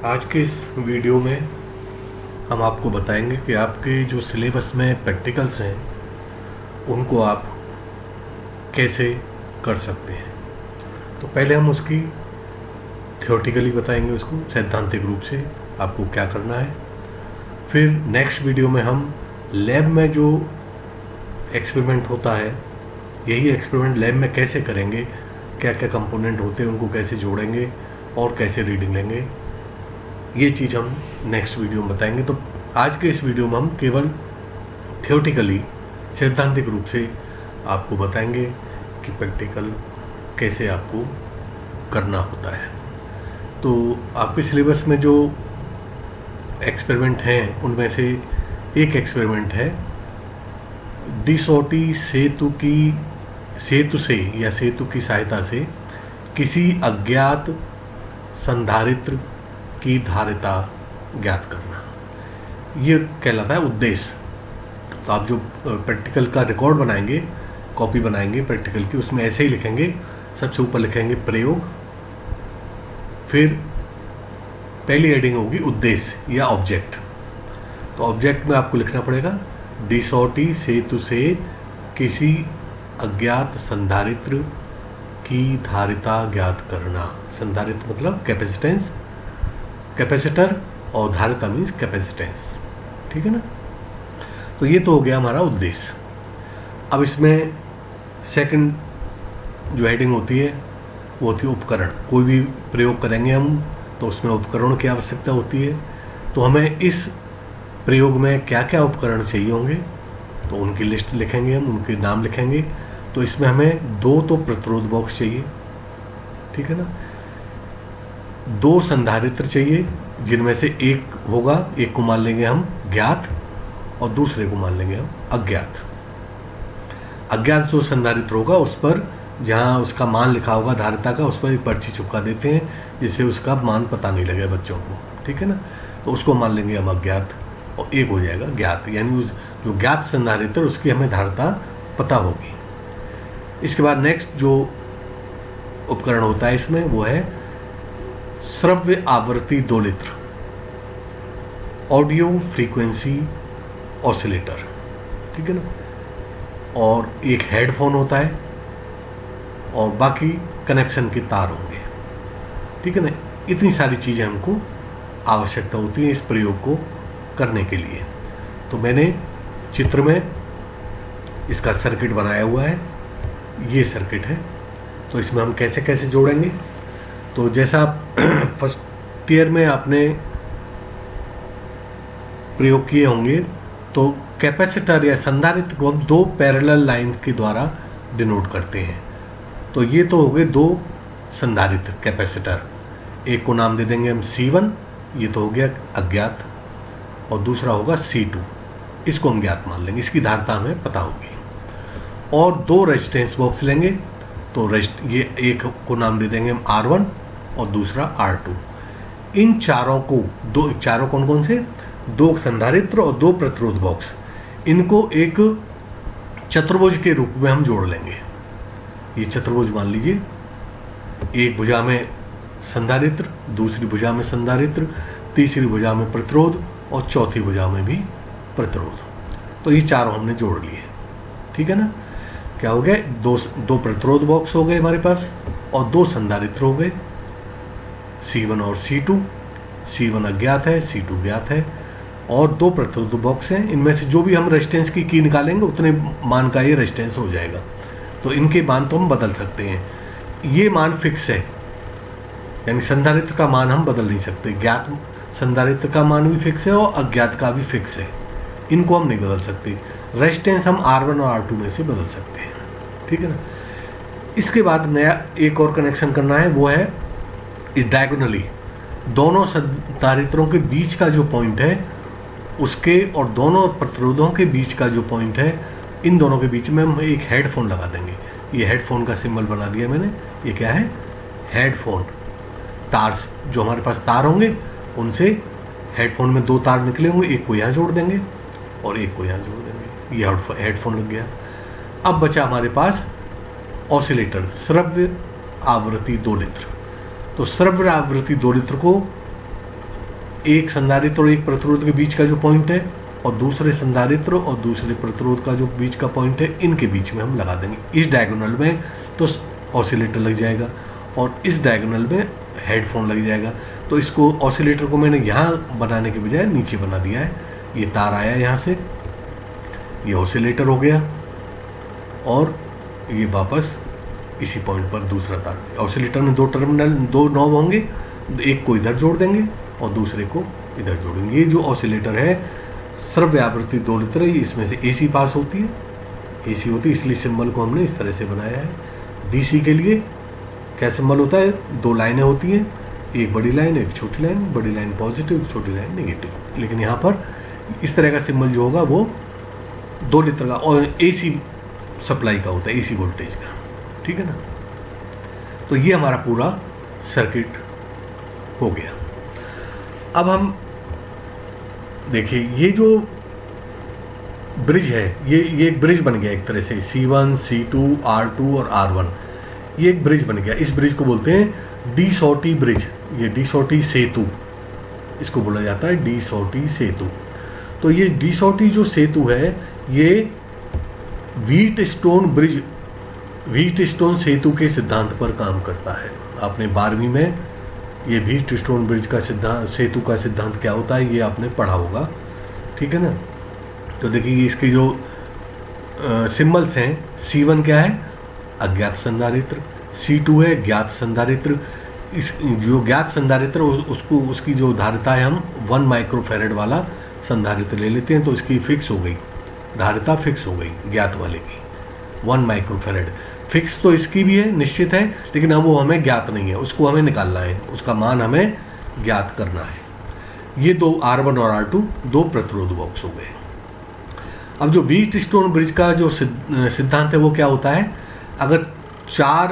आज के इस वीडियो में हम आपको बताएंगे कि आपके जो सिलेबस में प्रैक्टिकल्स हैं उनको आप कैसे कर सकते हैं। तो पहले हम उसकी थियोरेटिकली बताएंगे, उसको सैद्धांतिक रूप से आपको क्या करना है। फिर नेक्स्ट वीडियो में हम लैब में जो एक्सपेरिमेंट होता है, यही एक्सपेरिमेंट लैब में कैसे करेंगे, क्या क्या कंपोनेंट होते हैं, उनको कैसे जोड़ेंगे और कैसे रीडिंग लेंगे, ये चीज़ हम नेक्स्ट वीडियो में बताएंगे। तो आज के इस वीडियो में हम केवल थियोरेटिकली सैद्धांतिक रूप से आपको बताएंगे कि प्रैक्टिकल कैसे आपको करना होता है। तो आपके सिलेबस में जो एक्सपेरिमेंट हैं उनमें से एक एक्सपेरिमेंट है डिसौटी सेतु से या सेतु की सहायता से किसी अज्ञात संधारित्र की धारिता ज्ञात करना, ये कहलाता है उद्देश्य। तो आप जो प्रैक्टिकल का रिकॉर्ड बनाएंगे, कॉपी बनाएंगे प्रैक्टिकल की, उसमें ऐसे ही लिखेंगे। सबसे ऊपर लिखेंगे प्रयोग, फिर पहली हेडिंग होगी उद्देश्य या ऑब्जेक्ट। तो ऑब्जेक्ट में आपको लिखना पड़ेगा डिसौटी सेतु से किसी अज्ञात संधारित्र की धारिता ज्ञात करना। संधारित्र मतलब कैपेसिटेंस, कैपेसिटर, और धारिता मीन्स कैपेसिटेंस, ठीक है ना। तो ये तो हो गया हमारा उद्देश्य। अब इसमें सेकंड जो हेडिंग होती है वो होती है उपकरण। कोई भी प्रयोग करेंगे हम तो उसमें उपकरणों की आवश्यकता होती है। तो हमें इस प्रयोग में क्या क्या उपकरण चाहिए होंगे, तो उनकी लिस्ट लिखेंगे हम, उनके नाम लिखेंगे। तो इसमें हमें 2 तो प्रतिरोध बॉक्स चाहिए, ठीक है ना। 2 संधारित्र चाहिए, जिनमें से एक होगा, एक को मान लेंगे हम ज्ञात और दूसरे को मान लेंगे हम अज्ञात। अज्ञात जो संधारित्र होगा उस पर जहाँ उसका मान लिखा होगा धारिता का, उस पर एक पर्ची चिपका देते हैं जिससे उसका मान पता नहीं लगे बच्चों को, ठीक है ना। तो उसको मान लेंगे हम अज्ञात और एक हो जाएगा ज्ञात, यानी उस जो ज्ञात संधारित्र उसकी हमें धारिता पता होगी। इसके बाद नेक्स्ट जो उपकरण होता है इसमें वो है श्रव्य आवृत्ति दोलित्र, ऑडियो फ्रीक्वेंसी ऑसिलेटर, ठीक है ना। और एक हेडफोन होता है और बाकी कनेक्शन के तार होंगे, ठीक है ना। इतनी सारी चीज़ें हमको आवश्यकता होती है इस प्रयोग को करने के लिए। तो मैंने चित्र में इसका सर्किट बनाया हुआ है, ये सर्किट है। तो इसमें हम कैसे कैसे जोड़ेंगे, तो जैसा आप फर्स्ट ईयर में आपने प्रयोग किए होंगे, तो कैपेसिटर या संधारित्र को हम 2 पैरेलल लाइंस के द्वारा डिनोट करते हैं। तो ये तो हो गए 2 संधारित्र कैपेसिटर, एक को नाम दे देंगे हम C1, ये तो हो गया अज्ञात, और दूसरा होगा C2, इसको हम ज्ञात मान लेंगे, इसकी धारिता हमें पता होगी। और 2 रेजिस्टेंस बॉक्स लेंगे, तो ये एक को नाम दे देंगे हम R1 और दूसरा R2। इन चारों को चारों कौन कौन से, 2 संधारित्र और 2 प्रतिरोध बॉक्स, इनको एक चतुर्भुज के रूप में हम जोड़ लेंगे। ये चतुर्भुज मान लीजिए, एक भुजा में संधारित्र, दूसरी भुजा में संधारित्र, तीसरी भुजा में प्रतिरोध और चौथी भुजा में भी प्रतिरोध। तो ये चारों हमने जोड़ लिए, ठीक है ना। क्या हो गया, 2 प्रतिरोध बॉक्स हो गए हमारे पास और 2 संधारित्र हो गए, C1 और C2। C1 अज्ञात है, C2 ज्ञात है, और 2 प्रतिरोध बॉक्स हैं। इनमें से जो भी हम रेजिस्टेंस की निकालेंगे उतने मान का ये रेजिस्टेंस हो जाएगा। तो इनके मान तो हम बदल सकते हैं। ये मान फिक्स है, यानी संधारित्र का मान हम बदल नहीं सकते। ज्ञात संधारित्र का मान भी फिक्स है और अज्ञात का भी फिक्स है, इनको हम नहीं बदल सकते। रेजिस्टेंस हम R1 और R2 में से बदल सकते हैं, ठीक है ना। इसके बाद नया एक और कनेक्शन करना है, वो है इस डायगोनली दोनों संधारित्रों के बीच का जो पॉइंट है उसके और दोनों प्रतिरोधों के बीच का जो पॉइंट है, इन दोनों के बीच में हम एक हेडफोन लगा देंगे। ये हेडफोन का सिंबल बना दिया मैंने। ये क्या है, हेडफोन। तार, जो हमारे पास तार होंगे उनसे हेडफोन में 2 तार निकले होंगे, एक को यहाँ जोड़ देंगे और एक को यहाँ जोड़ देंगे। ये हेडफोन लग गया। अब बचा हमारे पास ऑसिलेटर, श्रव्य आवृत्ति दोलित्र। तो श्रव्य आवृत्ति दोलित्र को एक संधारित्र और एक प्रतिरोध के बीच का जो पॉइंट है और दूसरे संधारित्र और दूसरे प्रतिरोध का जो बीच का पॉइंट है, इनके बीच में हम लगा देंगे। इस डायगोनल में तो ऑसिलेटर लग जाएगा और इस डायगोनल में हेडफोन लग जाएगा। तो इसको ऑसिलेटर को मैंने यहाँ बनाने के बजाय नीचे बना दिया है। ये तार आया यहाँ से, ये ऑसिलेटर हो गया और ये वापस इसी पॉइंट पर दूसरा तार। ऑसिलेटर में दो टर्मिनल, दो नॉब होंगे, एक को इधर जोड़ देंगे और दूसरे को इधर जोड़ेंगे। ये जो ऑसिलेटर है सर्व आवृत्ति दोलित्र, इसमें से एसी पास होती है, एसी होती है, इसलिए सिंबल को हमने इस तरह से बनाया है। डीसी के लिए क्या सिंबल होता है, दो लाइनें होती हैं, एक बड़ी लाइन एक छोटी लाइन, बड़ी लाइन पॉजिटिव छोटी लाइन नेगेटिव। लेकिन यहाँ पर इस तरह का सिंबल जो होगा वो दोलित्र का और एसी सप्लाई का होता है, एसी वोल्टेज का, ठीक है ना। तो ये हमारा पूरा सर्किट हो गया। अब हम देखिए ये जो ब्रिज है, ये एक ब्रिज बन गया एक तरह से, C1, C2, R2 और R1, ये एक ब्रिज बन गया। इस ब्रिज को बोलते हैं डी-सॉटी ब्रिज, ये डी-सॉटी सेतु इसको बोला जाता है, डी-सॉटी सेतु। तो ये डी-सॉटी जो सेतु है ये व्हीटस्टोन ब्रिज, व्हीटस्टोन सेतु के सिद्धांत पर काम करता है। आपने 12वीं में ये व्हीटस्टोन ब्रिज का सिद्धांत, सेतु का सिद्धांत क्या होता है ये आपने पढ़ा होगा, ठीक है ना। तो देखिए इसके जो सिंबल्स हैं, C1 क्या है, अज्ञात संधारित्र, C2 है ज्ञात संधारित्र। इस जो ज्ञात संधारित्र उसको, उसकी जो धारिता है हम 1 माइक्रोफैरड वाला संधारित्र ले लेते हैं, तो इसकी फिक्स हो गई, धारिता फिक्स हो गई ज्ञात वाले की 1 माइक्रोफैरड। फिक्स तो इसकी भी है, निश्चित है, लेकिन अब वो हमें ज्ञात नहीं है, उसको हमें निकालना है, उसका मान हमें ज्ञात करना है। ये दो R1 और R2 दो प्रतिरोध बॉक्स हो गए। अब जो व्हीटस्टोन ब्रिज का जो सिद्धांत है वो क्या होता है, अगर 4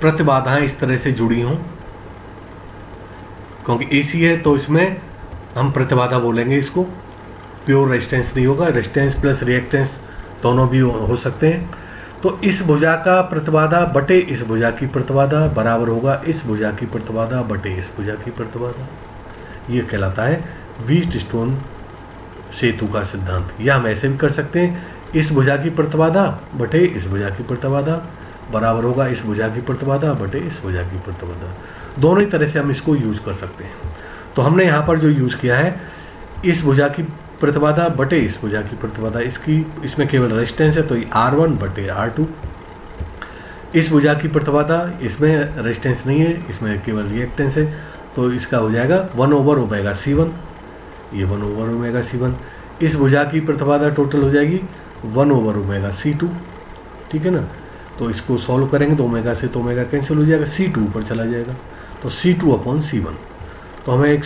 प्रतिबाधाएं इस तरह से जुड़ी हों, क्योंकि एसी है तो इसमें हम प्रतिबाधा बोलेंगे, इसको प्योर रेजिस्टेंस नहीं होगा, रेजिस्टेंस प्लस रिएक्टेंस दोनों भी हो सकते हैं। तो इस भुजा का प्रतिबाधा बटे इस भुजा की प्रतिबाधा बराबर होगा इस भुजा की प्रतिबाधा बटे इस भुजा की प्रतिबाधा। ये कहलाता है व्हीटस्टोन सेतु का सिद्धांत। या हम ऐसे भी कर सकते हैं, इस भुजा की प्रतिबाधा बटे इस भुजा की प्रतिबाधा बराबर होगा इस भुजा की प्रतिबाधा बटे इस भुजा की प्रतिबाधा। दोनों ही तरह से हम इसको यूज़ कर सकते हैं। तो हमने यहाँ पर जो यूज़ किया है, इस भुजा की प्रतिबाधा बटे इस भुजा की प्रतिबाधा, इसमें केवल रेजिस्टेंस है तो ये R1 बटे R2। इस भुजा की प्रतिबाधा, इसमें रेजिस्टेंस नहीं है, इसमें केवल रिएक्टेंस है, तो इसका हो जाएगा 1/ωc1, ये 1/ωc1। इस भुजा की प्रतिबाधा टोटल हो जाएगी 1/ωc2, ठीक है ना। तो इसको सॉल्व करेंगे तो ओमेगा से तो ओमेगा कैंसिल हो जाएगा, C2 ऊपर चला जाएगा, तो C2/C1। तो हमें एक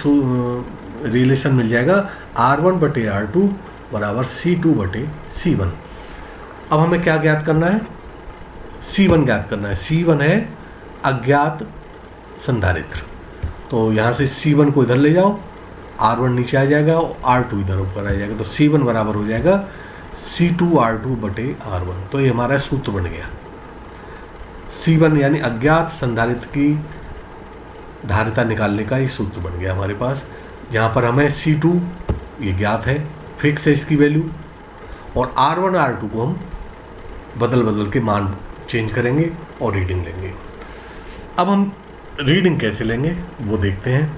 रिलेशन मिल जाएगा R1 बटे R2 बराबर C2 बटे C1। अब हमें क्या ज्ञात करना है, C1 ज्ञात करना है। C1 है अज्ञात संधारित्र, तो यहाँ से C1 को इधर ले जाओ, R1 नीचे आ जाएगा और R2 इधर ऊपर आ जाएगा, तो C1 बराबर हो जाएगा C2R2 बटे R1। तो ये हमारा सूत्र बन गया। C1 यानी अज्ञात संधारित्र की धारिता निकालने का ये सूत्र बन गया हमारे पास, जहाँ पर हमें C2 ये ज्ञात है, फिक्स है इसकी वैल्यू, और R1 R2 को हम बदल के मान चेंज करेंगे और रीडिंग लेंगे। अब हम रीडिंग कैसे लेंगे वो देखते हैं।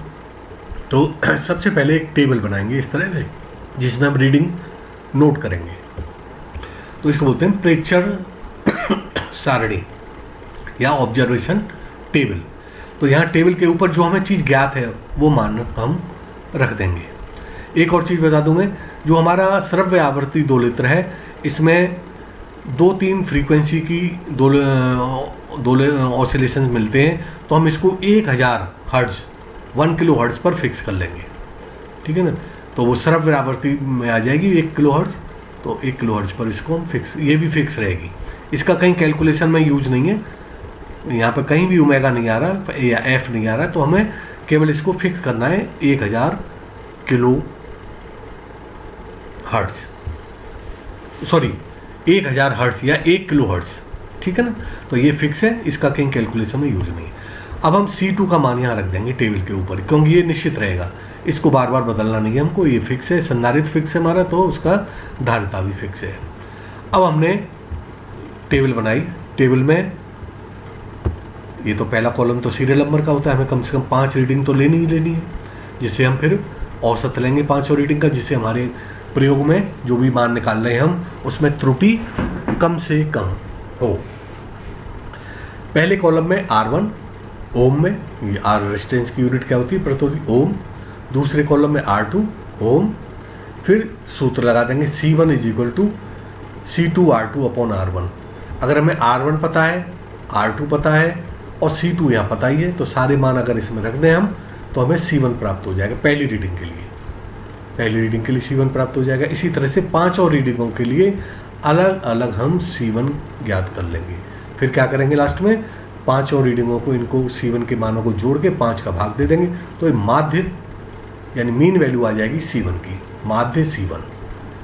तो सबसे पहले एक टेबल बनाएंगे इस तरह से, जिसमें हम रीडिंग नोट करेंगे। तो इसको बोलते हैं प्रेक्षण सारणी या ऑब्जर्वेशन टेबल। तो यहाँ टेबल के ऊपर जो हमें चीज़ ज्ञात है वो मान हम रख देंगे। एक और चीज़ बता दूँ मैं, जो हमारा श्रव्य आवर्ती दोलित्र है, इसमें 2-3 फ्रीक्वेंसी की ऑसिलेशन मिलते हैं, तो हम इसको 1000 हर्ट्ज 1 किलो हर्ट्ज पर फिक्स कर लेंगे, ठीक है ना। तो वो श्रव्य आवर्ती में आ जाएगी 1 किलो हर्ट्ज, तो 1 किलो हर्ट्ज पर इसको हम फिक्स, ये भी फिक्स रहेगी। इसका कहीं कैलकुलेशन में यूज नहीं है, यहाँ पर कहीं भी ओमेगा नहीं आ रहा या एफ नहीं आ रहा, तो हमें केवल इसको फिक्स करना है 1000 किलो हर्ट्ज, सॉरी 1000 हर्ट्ज या 1 किलो हर्ट्ज, ठीक है ना। तो ये फिक्स है, इसका कहीं कैलकुलेशन में यूज नहीं है। अब हम C2 का मान यहाँ रख देंगे टेबल के ऊपर, क्योंकि ये निश्चित रहेगा। इसको बार बार बदलना नहीं है हमको, ये फिक्स है, संधारित्र फिक्स है हमारा, तो उसका धारिता भी फिक्स है। अब हमने टेबल बनाई, टेबल में ये तो पहला कॉलम तो सीरियल नंबर का होता है, हमें कम से कम 5 रीडिंग तो लेनी ही लेनी है, जिससे हम फिर औसत लेंगे 5 रीडिंग का, जिससे हमारे प्रयोग में जो भी मान निकाल रहे हैं हम उसमें त्रुटि कम से कम हो। पहले कॉलम में R1 ओम में, ये R रेजिस्टेंस की यूनिट क्या होती है, प्रति होती ओम। दूसरे कॉलम में R2 ओम, फिर सूत्र लगा देंगे C1 is equal to C2R2 upon R1। अगर हमें R1 पता है, R2 पता है और C2 यहाँ पता ही है, तो सारे मान अगर इसमें रख दें हम तो हमें C1 प्राप्त हो जाएगा पहली रीडिंग के लिए। पहली रीडिंग के लिए C1 प्राप्त हो जाएगा। इसी तरह से 5 और रीडिंगों के लिए अलग अलग हम C1 ज्ञात कर लेंगे। फिर क्या करेंगे, लास्ट में 5 और रीडिंगों को, इनको C1 के मानों को जोड़ के 5 का भाग दे देंगे, तो ये माध्य यानी मीन वैल्यू आ जाएगी C1 की, माध्य C1।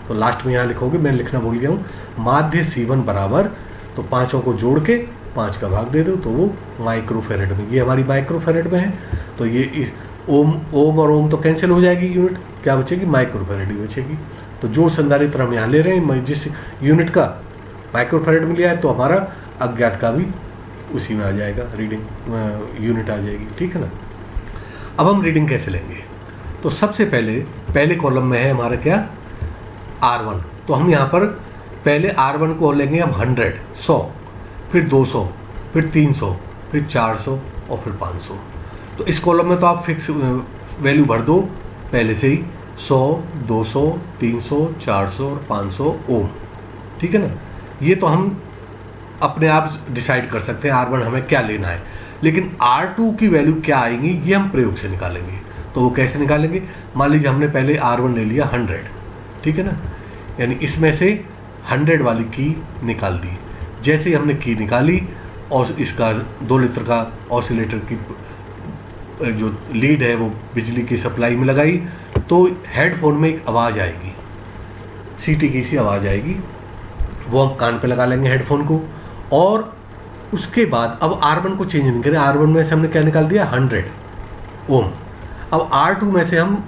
तो लास्ट में यहाँ लिखोगे, मैं लिखना भूल गया हूँ, माध्य C1 बराबर, तो 5 को जोड़ के 5 का भाग दे दो तो वो माइक्रोफेरेड में, ये हमारी माइक्रोफेरेड में है। तो ये इस ओम और ओम तो कैंसिल हो जाएगी, यूनिट क्या बचेगी, माइक्रोफेरेड ही बचेगी। तो जो संधारित्र हम यहाँ ले रहे हैं, जिस यूनिट का माइक्रोफेरेड में लिया है, तो हमारा अज्ञात का भी उसी में आ जाएगा, रीडिंग यूनिट आ जाएगी, ठीक है ना। अब हम रीडिंग कैसे लेंगे, तो सबसे पहले कॉलम में है हमारा क्या, R1। तो हम यहाँ पर पहले R1 को लेंगे हम 100, फिर 200, फिर 300, फिर 400 और फिर 500। तो इस कॉलम में तो आप फिक्स वैल्यू भर दो पहले से ही, 100, 200, 300, 400 और 500 ओम, ठीक है ना। ये तो हम अपने आप डिसाइड कर सकते हैं R1 हमें क्या लेना है, लेकिन R2 की वैल्यू क्या आएंगी ये हम प्रयोग से निकालेंगे। तो वो कैसे निकालेंगे, मान लीजिए हमने पहले R1 ले लिया 100, ठीक है ना, यानी इसमें से 100 वाली की निकाल दी। जैसे ही हमने की निकाली और इसका 2 लीटर का ऑसिलेटर की जो लीड है वो बिजली की सप्लाई में लगाई, तो हेडफोन में एक आवाज़ आएगी, सीटी की सी आवाज़ आएगी, वो हम कान पे लगा लेंगे हेडफोन को। और उसके बाद अब R1 को चेंज नहीं करें, R1 में से हमने क्या निकाल दिया 100 ओम। अब R2 में से हम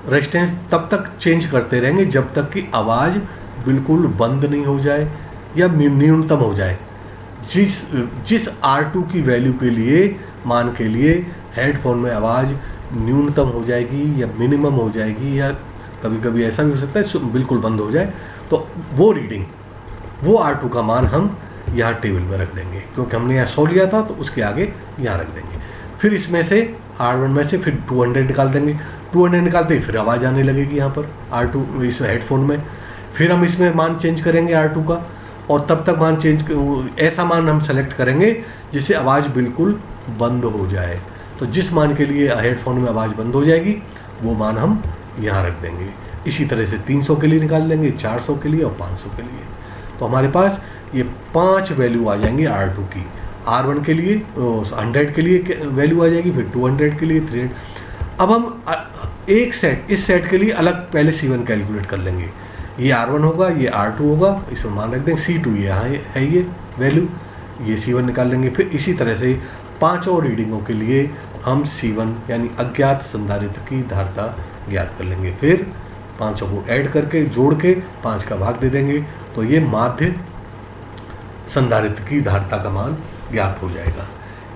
रेजिस्टेंस तब तक चेंज करते रहेंगे जब तक कि आवाज़ बिल्कुल बंद नहीं हो जाए या न्यूनतम हो जाए। जिस R2 की वैल्यू के लिए, मान के लिए हेडफोन में आवाज़ न्यूनतम हो जाएगी या मिनिमम हो जाएगी, या कभी कभी ऐसा भी हो सकता है बिल्कुल बंद हो जाए, तो वो रीडिंग, वो R2 का मान हम यहाँ टेबल में रख देंगे, क्योंकि हमने यहाँ 100 लिया था तो उसके आगे यहाँ रख देंगे। फिर इसमें से R1 में से फिर 200 निकाल देंगे, 200 निकालते ही फिर आवाज़ आने लगेगी यहाँ पर R2 इस हेडफोन में। फिर हम इसमें मान चेंज करेंगे R2 का, और तब तक मान चेंज, ऐसा मान हम सेलेक्ट करेंगे जिससे आवाज़ बिल्कुल बंद हो जाए। तो जिस मान के लिए हेडफोन में आवाज़ बंद हो जाएगी वो मान हम यहाँ रख देंगे। इसी तरह से 300 के लिए निकाल लेंगे, 400 के लिए और 500 के लिए। तो हमारे पास ये 5 वैल्यू आ जाएंगी R2 की। R1 के लिए 100 के लिए वैल्यू आ जाएगी, फिर 200 के लिए 300। अब हम एक सेट, इस सेट के लिए अलग पहले C1 कैलकुलेट कर लेंगे। ये R1 होगा, ये R2 होगा, इसमें मान रख देंगे C2, ये यहाँ है ये वैल्यू, ये C1 निकाल लेंगे। फिर इसी तरह से 5 और रीडिंगों के लिए हम C1 यानी अज्ञात संधारित्र की धारिता ज्ञात कर लेंगे। फिर 5 को ऐड करके जोड़ के 5 का भाग दे देंगे, तो ये माध्य संधारित्र की धारिता का मान ज्ञात हो जाएगा।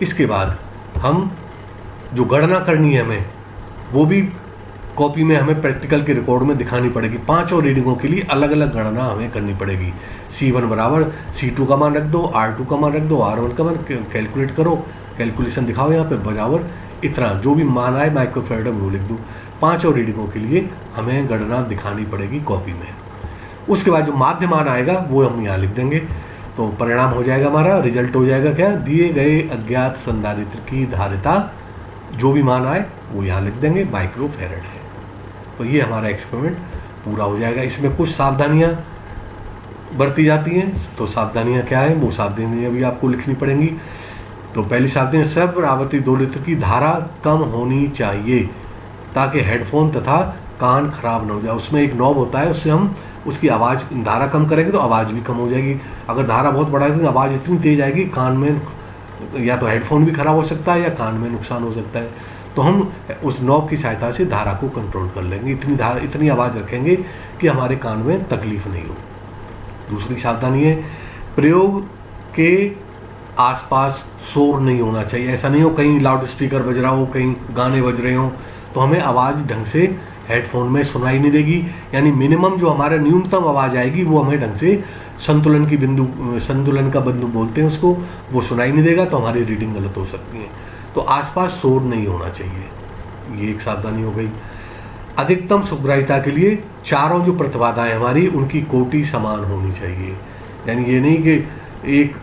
इसके बाद हम जो गणना करनी है हमें, वो भी कॉपी में हमें प्रैक्टिकल के रिकॉर्ड में दिखानी पड़ेगी। 5 और रीडिंगों के लिए अलग अलग गणना हमें करनी पड़ेगी। C1 बराबर C2 का मान रख दो, R2 का मान रख दो, R1 का मान कैलकुलेट करो, कैलकुलेशन दिखाओ यहाँ पे बराबर इतना, जो भी मान आए माइक्रोफेरेड में वो लिख दो। 5 और रीडिंगों के लिए हमें गणना दिखानी पड़ेगी कॉपी में। उसके बाद जो माध्य मान आएगा वो हम यहाँ लिख देंगे। तो परिणाम हो जाएगा हमारा, रिजल्ट हो जाएगा क्या, दिए गए अज्ञात संधारित्र की धारिता जो भी मान आए वो यहाँ लिख देंगे, माइक्रोफेरेड है। तो ये हमारा एक्सपेरिमेंट पूरा हो जाएगा। इसमें कुछ सावधानियाँ बरती जाती हैं, तो सावधानियाँ क्या हैं वो सावधानियाँ भी आपको लिखनी पड़ेंगी। तो पहली सावधानी, सर्व आवृत्ति 2 लीटर की धारा कम होनी चाहिए ताकि हेडफोन तथा कान खराब ना हो जाए। उसमें एक नॉब होता है, उससे हम उसकी आवाज़, धारा कम करेंगे तो आवाज़ भी कम हो जाएगी। अगर धारा बहुत बढ़ा है तो आवाज़ इतनी तेज आएगी कान में, या तो हेडफोन भी खराब हो सकता है या कान में नुकसान हो सकता है। तो हम उस नॉब की सहायता से धारा को कंट्रोल कर लेंगे, इतनी आवाज़ रखेंगे कि हमारे कान में तकलीफ नहीं हो। दूसरी सावधानी है, प्रयोग के आसपास शोर नहीं होना चाहिए। ऐसा नहीं हो कहीं लाउड स्पीकर बज रहा हो, कहीं गाने बज रहे हो, तो हमें आवाज़ ढंग से हेडफोन में सुनाई नहीं देगी। यानी मिनिमम जो हमारा न्यूनतम आवाज़ आएगी वो हमें ढंग से संतुलन का बिंदु बोलते हैं उसको, वो सुनाई नहीं देगा, तो हमारी रीडिंग गलत हो सकती है। तो आसपास शोर नहीं होना चाहिए, ये एक सावधानी हो गई। अधिकतम सुग्राह्यता के लिए चारों जो प्रतिबाधाएं हमारी उनकी कोटि समान होनी चाहिए। यानी ये नहीं कि एक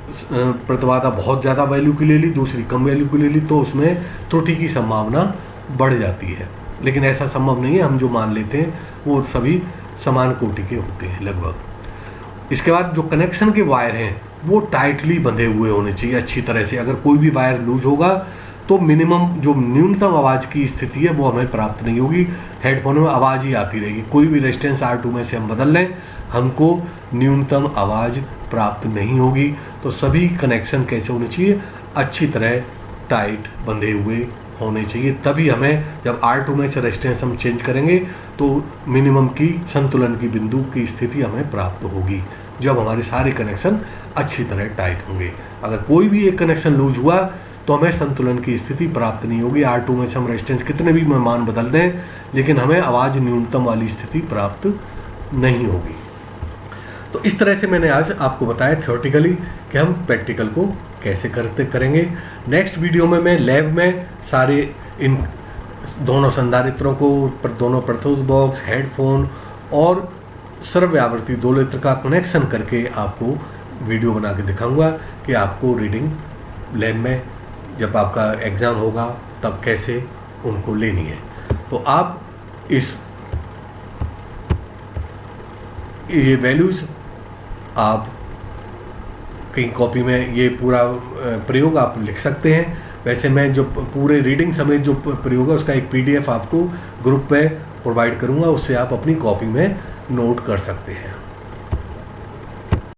प्रतिबाधा बहुत ज़्यादा वैल्यू की ले ली, दूसरी कम वैल्यू की ले ली, तो उसमें त्रुटि की संभावना बढ़ जाती है। लेकिन ऐसा संभव नहीं है, हम जो मान लेते हैं वो सभी समान कोटि के होते हैं लगभग। इसके बाद जो कनेक्शन के वायर हैं वो टाइटली बंधे हुए होने चाहिए अच्छी तरह से। अगर कोई भी वायर लूज होगा तो मिनिमम जो न्यूनतम आवाज़ की स्थिति है वो हमें प्राप्त नहीं होगी, हेडफोन में आवाज़ ही आती रहेगी। कोई भी रेजिस्टेंस R2 में से हम बदल लें, हमको न्यूनतम आवाज़ प्राप्त नहीं होगी। तो सभी कनेक्शन कैसे होने चाहिए, अच्छी तरह टाइट बंधे हुए होने चाहिए, तभी हमें जब R2 में से रेजिस्टेंस हम चेंज करेंगे तो मिनिमम की संतुलन की बिंदु की स्थिति हमें प्राप्त होगी, जब हमारे सारे कनेक्शन अच्छी तरह टाइट होंगे। अगर कोई भी एक कनेक्शन लूज हुआ तो हमें संतुलन की स्थिति प्राप्त नहीं होगी। R2 में से हम रेजिस्टेंस कितने भी मान बदल दें, लेकिन हमें आवाज़ न्यूनतम वाली स्थिति प्राप्त नहीं होगी। तो इस तरह से मैंने आज आपको बताया थ्योरेटिकली कि हम प्रैक्टिकल को कैसे करेंगे। नेक्स्ट वीडियो में मैं लैब में सारे इन दोनों संधारित्रों को, दोनों प्रतिरोध बॉक्स, हेडफोन और सर्वव्यावर्ती दोलित्र का कनेक्शन करके आपको वीडियो बना के दिखाऊंगा कि आपको रीडिंग लैब में जब आपका एग्ज़ाम होगा तब कैसे उनको लेनी है। तो आप ये वैल्यूज़ आप कहीं कॉपी में ये पूरा प्रयोग आप लिख सकते हैं। वैसे मैं जो पूरे रीडिंग समेत जो प्रयोग है उसका एक PDF आपको ग्रुप पे प्रोवाइड करूँगा, उससे आप अपनी कॉपी में नोट कर सकते हैं।